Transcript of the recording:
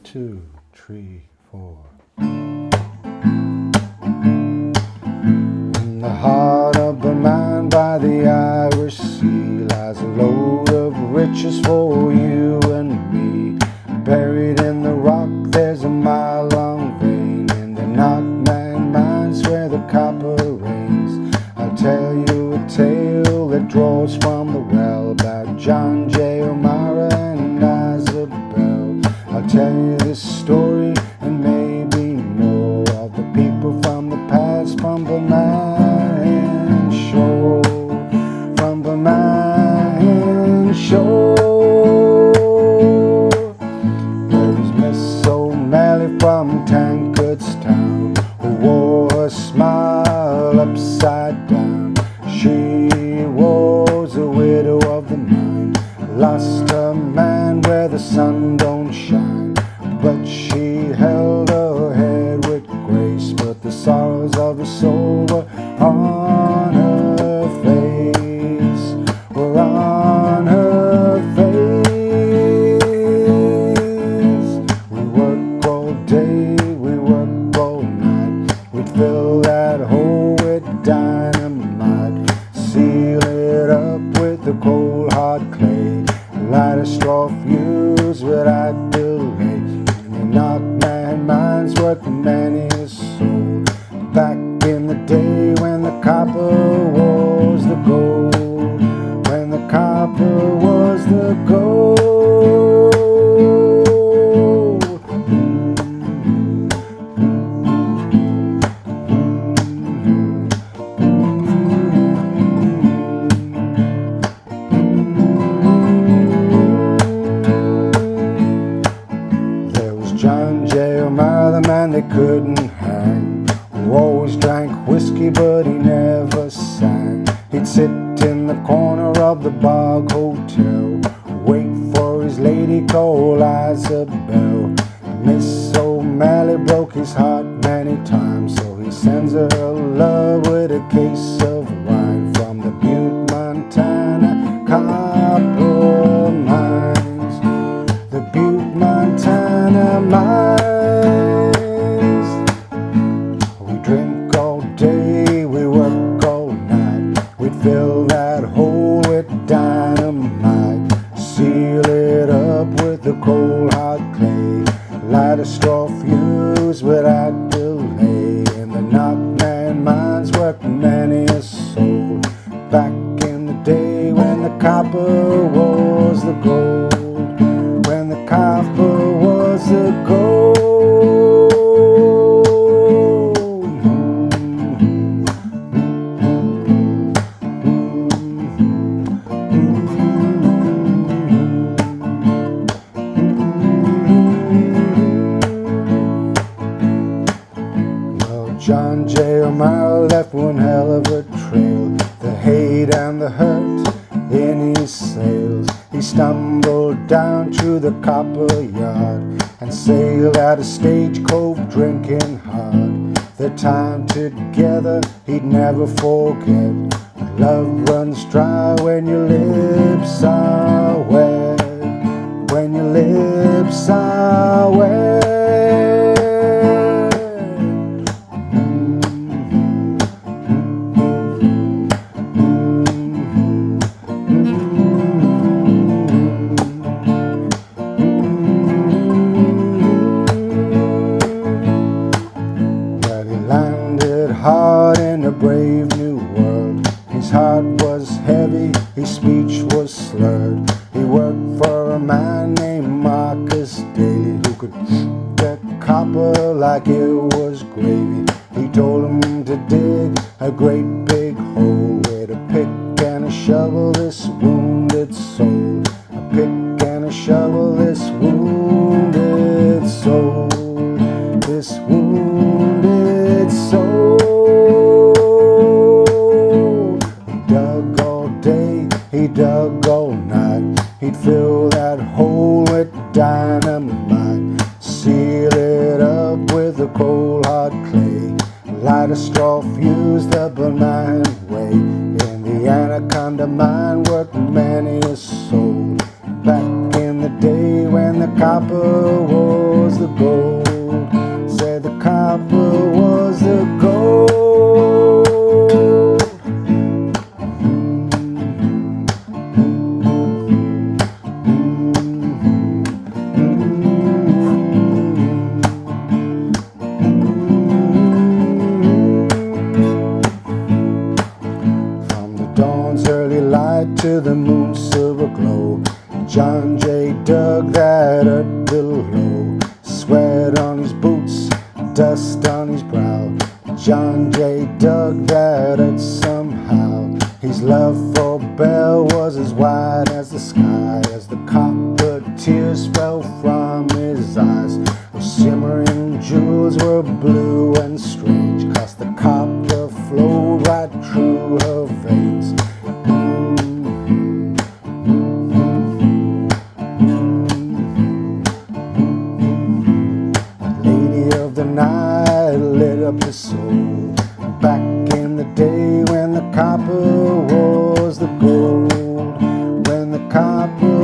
2, 3, 4. In the heart of Bonmahon by the Irish Sea lies a load of riches for you and me. Buried in the rock there's a mile-long vein in the Bonmahon mines where the copper rains. I'll tell you a tale that draws from the well about John J. O'Mara and Isabel. I'll tell you this story and maybe more of the people from the past, from Bonmahon shore, from Bonmahon shore. There was Miss O'Malley from Tankardstown who wore a smile upside down. She was a widow of the mine, lost her man where the sun don't shine. But she held her head with grace, but the sorrows of her soul were on her face, were on her face. We work all day, we work all night, we'd fill that hole with dynamite, seal it up with the cold hard clay, light a straw fuse without delay. Bonmahon mines worked many a soul back in the day when the copper was the gold, when the copper was the gold. John J. O'Mara, the man they couldn't hang, who always drank whiskey but he never sang. He'd sit in the corner of the Bog Hotel, wait for his lady called Isabel. Miss O'Malley broke his heart many times, so he sends her love with a case of wine from the Butte, Montana copper mines. The Butte, Montana mines. We drink all day, we work all night, we'd fill that hole with dynamite, seal it up with the cold hard clay, light a straw fuse without delay. In the Bonmahon mines worked many a soul back in the day when the copper was the gold, when the copper was the gold. Well, John J. O'Mara left one hell of a trail, the hate and the hurt in his sails. He stumbled down to the copper yard and sailed out of Stage Cove drinking hard. Their time together he'd never forget. Love runs dry when your lips are wet, when your lips are wet. Hard in a brave new world. His heart was heavy, his speech was slurred. He worked for a man named Marcus Daly, who could get copper like it was gravy. He told him to dig a great big hole with a pick and a shovel, this wounded soul. A pick and a shovel, this wounded soul, this wounded soul. He dug all night, he'd fill that hole with dynamite, seal it up with the cold hard clay, light a straw fuse the Bonmahon way. In the Anaconda mine worked many a soul back in the day when the copper was was the gold. Said the copper was the gold. From the dawn's early light to the moon's silver glow, John Jay dug that earth below. Sweat on his boots, dust on his brow. John Jay dug that earth somehow. His love for Belle was as wide as the sky, as the copper tears fell from his eyes. Those shimmering jewels were blue and strange, 'cause the copper flowed right through her veins. The night lit up his soul. Back in the day when the copper was the gold, when the copper